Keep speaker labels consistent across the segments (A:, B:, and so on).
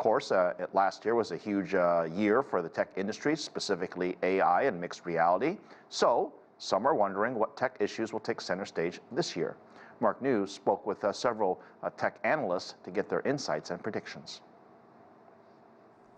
A: course, last year was a huge year for the tech industry, specifically AI and mixed reality. So some are wondering what tech issues will take center stage this year. Mark New spoke with several tech analysts to get their insights and predictions.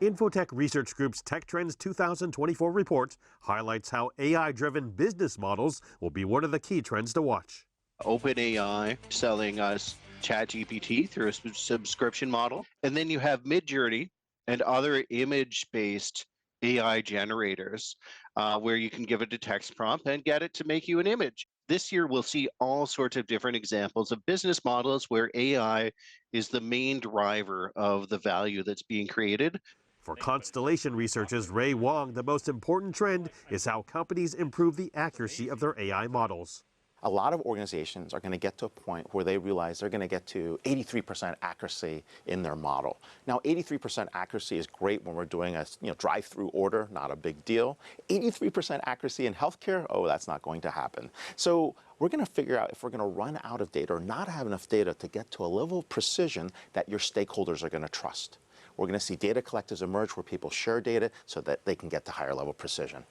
B: Infotech Research Group's Tech Trends 2024 report highlights how AI-driven business models will be one of the key trends to watch.
C: OpenAI selling us ChatGPT through a subscription model. And then you have Midjourney and other image-based AI generators where you can give it a text prompt and get it to make you an image. This year, we'll see all sorts of different examples of business models where AI is the main driver of the value that's being created.
B: For Constellation Research's Ray Wong, the most important trend is how companies improve the accuracy of their AI models.
D: A lot of organizations are going to get to a point where they realize they're going to get to 83% accuracy in their model. Now, 83% accuracy is great when we're doing a drive-through order, not a big deal. 83% accuracy in healthcare, oh, that's not going to happen. So we're going to figure out if we're going to run out of data or not have enough data to get to a level of precision that your stakeholders are going to trust. We're going to see data collectors emerge where people share data so that they can get to higher level precision.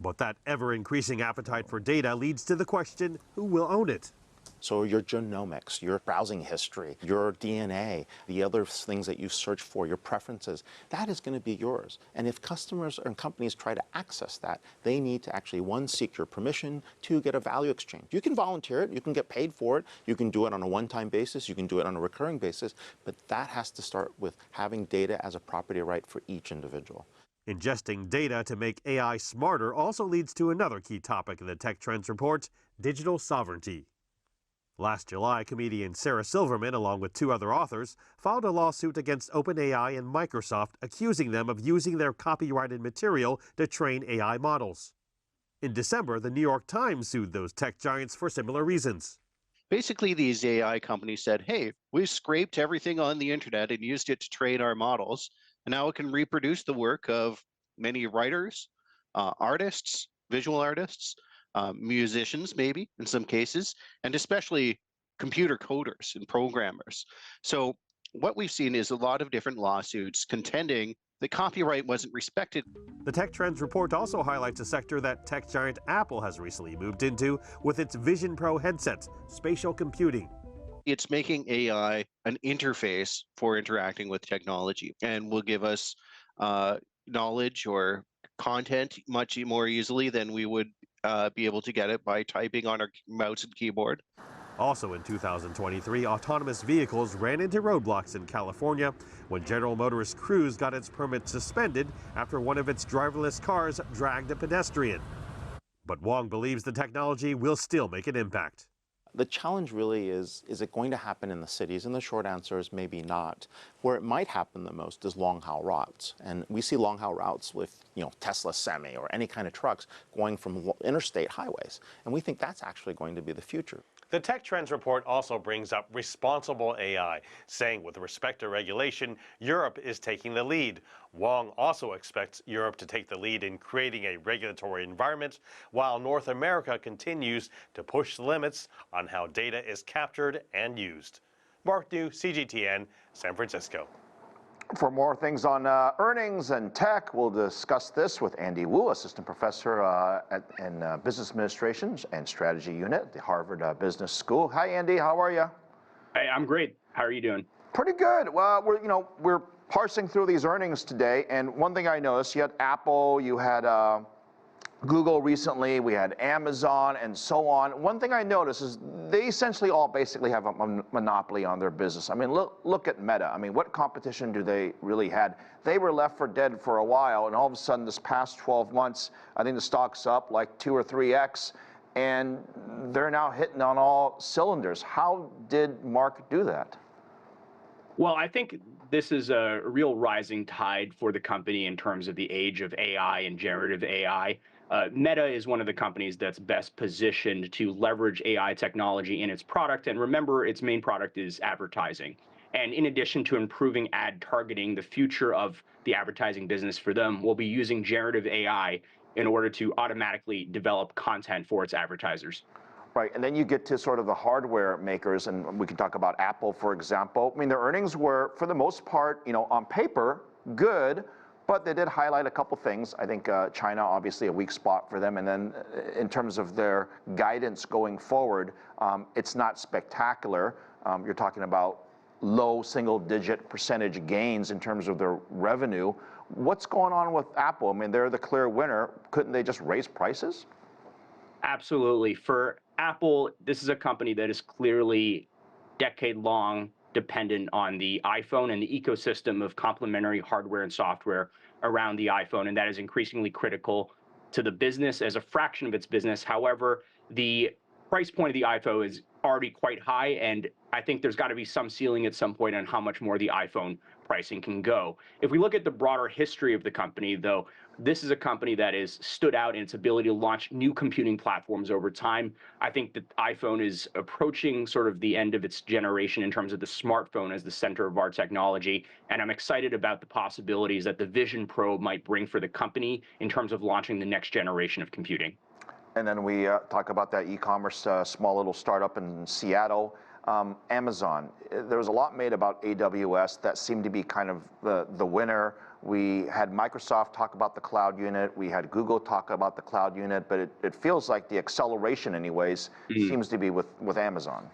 B: But that ever-increasing appetite for data leads to the question, who will own it?
D: So your genomics, your browsing history, your DNA, the other things that you search for, your preferences, that is going to be yours. And if customers and companies try to access that, they need to actually, one, seek your permission, two, get a value exchange. You can volunteer it, you can get paid for it, you can do it on a one-time basis, you can do it on a recurring basis, but that has to start with having data as a property right for each individual.
B: Ingesting data to make AI smarter also leads to another key topic in the Tech Trends report, digital sovereignty. Last July, comedian Sarah Silverman, along with two other authors, filed a lawsuit against OpenAI and Microsoft, accusing them of using their copyrighted material to train AI models. In December, the New York Times sued those tech giants for similar reasons.
C: Basically, these AI companies said, hey, we scraped everything on the internet and used it to train our models, and now it can reproduce the work of many writers, artists, visual artists, musicians, maybe in some cases, and especially computer coders and programmers. So what we've seen is a lot of different lawsuits contending that copyright wasn't respected.
B: The Tech Trends report also highlights a sector that tech giant Apple has recently moved into with its Vision Pro headsets, spatial computing.
C: It's making AI an interface for interacting with technology and will give us knowledge or content much more easily than we would be able to get it by typing on our mouse and keyboard.
B: Also in 2023, autonomous vehicles ran into roadblocks in California when General Motors Cruise got its permit suspended after one of its driverless cars dragged a pedestrian. But Wong believes the technology will still make an impact.
D: The challenge really is it going to happen in the cities? And the short answer is maybe not. Where it might happen the most is long-haul routes. And we see long-haul routes with, Tesla Semi or any kind of trucks going from interstate highways. And we think that's actually going to be the future.
E: The Tech Trends report also brings up responsible AI, saying with respect to regulation, Europe is taking the lead. Wong also expects Europe to take the lead in creating a regulatory environment, while North America continues to push the limits on how data is captured and used. Mark New, CGTN, San Francisco.
A: For more things on earnings and tech, we'll discuss this with Andy Wu, assistant professor in business administration and strategy unit at the Harvard Business School. Hi, Andy. How are you?
F: Hey, I'm great. How are you doing?
A: Pretty good. Well, we're parsing through these earnings today, and one thing I noticed: you had Apple, you had Google recently, we had Amazon, and so on. One thing I noticed is they essentially all basically have a monopoly on their business. I mean, look at Meta. I mean, what competition do they really had? They were left for dead for a while, and all of a sudden, this past 12 months, I think the stock's up like 2 or 3x, and they're now hitting on all cylinders. How did Mark do that?
F: Well, I think this is a real rising tide for the company in terms of the age of AI and generative AI. Meta is one of the companies that's best positioned to leverage AI technology in its product. And remember, its main product is advertising. And in addition to improving ad targeting, the future of the advertising business for them will be using generative AI in order to automatically develop content for its advertisers.
A: Right, and then you get to sort of the hardware makers, and we can talk about Apple, for example. I mean, their earnings were, for the most part, on paper, good, but they did highlight a couple things. I think China, obviously, a weak spot for them, and then in terms of their guidance going forward, it's not spectacular. You're talking about low single-digit percentage gains in terms of their revenue. What's going on with Apple? I mean, they're the clear winner. Couldn't they just raise prices?
F: Absolutely. For Apple, this is a company that is clearly decade-long dependent on the iPhone and the ecosystem of complementary hardware and software around the iPhone, and that is increasingly critical to the business as a fraction of its business. However, the price point of the iPhone is already quite high, and I think there's got to be some ceiling at some point on how much more the iPhone pricing can go. If we look at the broader history of the company, though, this is a company that has stood out in its ability to launch new computing platforms over time. I think that iPhone is approaching sort of the end of its generation in terms of the smartphone as the center of our technology, and I'm excited about the possibilities that the Vision Pro might bring for the company in terms of launching the next generation of computing.
A: And then we talk about that e-commerce small little startup in Seattle. Amazon, there was a lot made about AWS that seemed to be kind of the winner. We had Microsoft talk about the cloud unit. We had Google talk about the cloud unit, but it feels like the acceleration anyways seems to be with Amazon.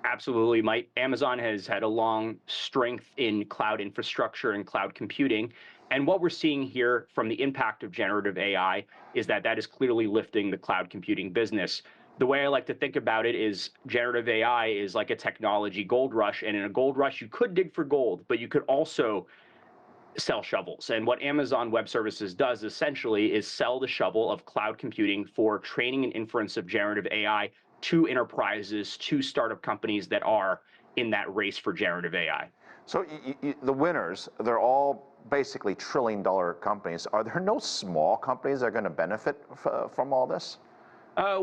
F: Absolutely. Amazon has had a long strength in cloud infrastructure and cloud computing. And what we're seeing here from the impact of generative AI is that that is clearly lifting the cloud computing business. The way I like to think about it is generative AI is like a technology gold rush. And in a gold rush, you could dig for gold, but you could also sell shovels. And what Amazon Web Services does essentially is sell the shovel of cloud computing for training and inference of generative AI to enterprises, to startup companies that are in that race for generative AI.
A: So the winners, they're all basically trillion-dollar companies. Are there no small companies that are going to benefit from all this?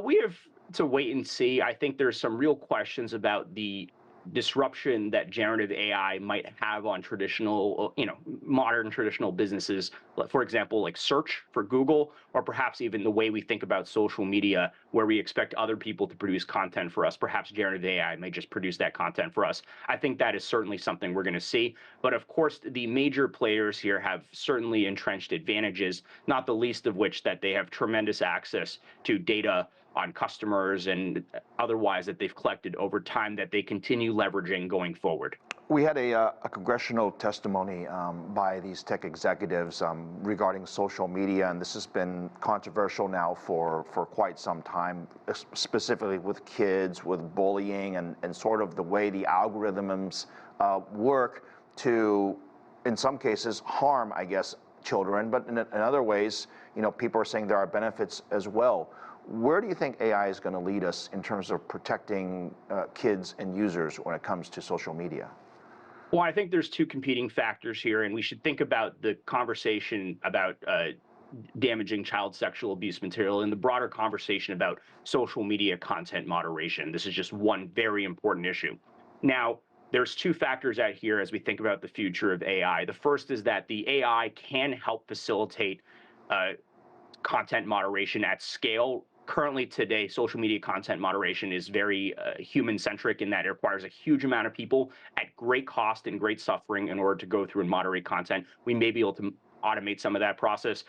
F: We have to wait and see. I think there's some real questions about the disruption that generative AI might have on traditional, modern traditional businesses, for example, like search for Google, or perhaps even the way we think about social media, where we expect other people to produce content for us. Perhaps generative AI may just produce that content for us. I think that is certainly something we're going to see. But of course, the major players here have certainly entrenched advantages, not the least of which that they have tremendous access to data on customers and otherwise that they've collected over time that they continue leveraging going forward.
A: We had a congressional testimony by these tech executives regarding social media, and this has been controversial now for quite some time, specifically with kids, with bullying, and sort of the way the algorithms work to, in some cases, harm, I guess, children, but in other ways, people are saying there are benefits as well. Where do you think AI is going to lead us in terms of protecting kids and users when it comes to social media?
F: Well, I think there's two competing factors here, and we should think about the conversation about damaging child sexual abuse material and the broader conversation about social media content moderation. This is just one very important issue. Now, there's two factors out here as we think about the future of AI. The first is that the AI can help facilitate content moderation at scale. Currently today, social media content moderation is very human-centric in that it requires a huge amount of people at great cost and great suffering in order to go through and moderate content. We may be able to automate some of that process.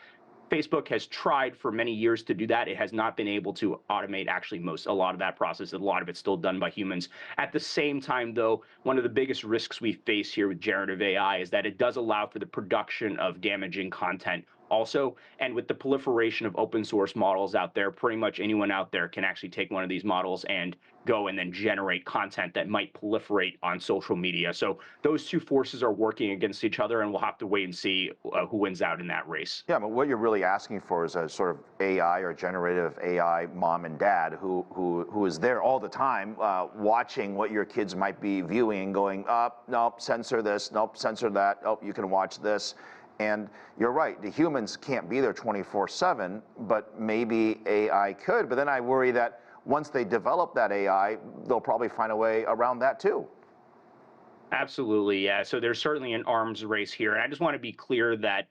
F: Facebook has tried for many years to do that. It has not been able to automate actually a lot of that process. A lot of it's still done by humans. At the same time, though, one of the biggest risks we face here with generative AI is that it does allow for the production of damaging content also. And with the proliferation of open source models out there, pretty much anyone out there can actually take one of these models and go and then generate content that might proliferate on social media. So those two forces are working against each other, and we'll have to wait and see who wins out in that race.
A: Yeah, but what you're really asking for is a sort of AI or generative AI mom and dad who is there all the time watching what your kids might be viewing, going, nope, censor this, nope, censor that, oh, you can watch this. And you're right, the humans can't be there 24/7, but maybe AI could. But then I worry that once they develop that AI, they'll probably find a way around that too.
F: Absolutely, yeah. So there's certainly an arms race here. And I just want to be clear that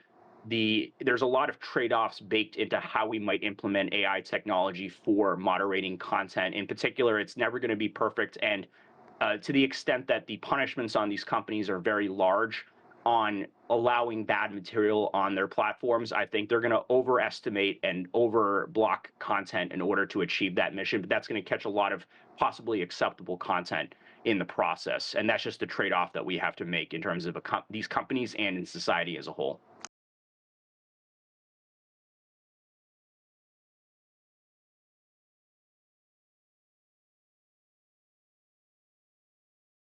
F: there's a lot of trade-offs baked into how we might implement AI technology for moderating content. In particular, it's never going to be perfect, and to the extent that the punishments on these companies are very large on allowing bad material on their platforms, I think they're going to overestimate and overblock content in order to achieve that mission. But that's going to catch a lot of possibly acceptable content in the process, and that's just the trade-off that we have to make in terms of these companies and in society as a whole.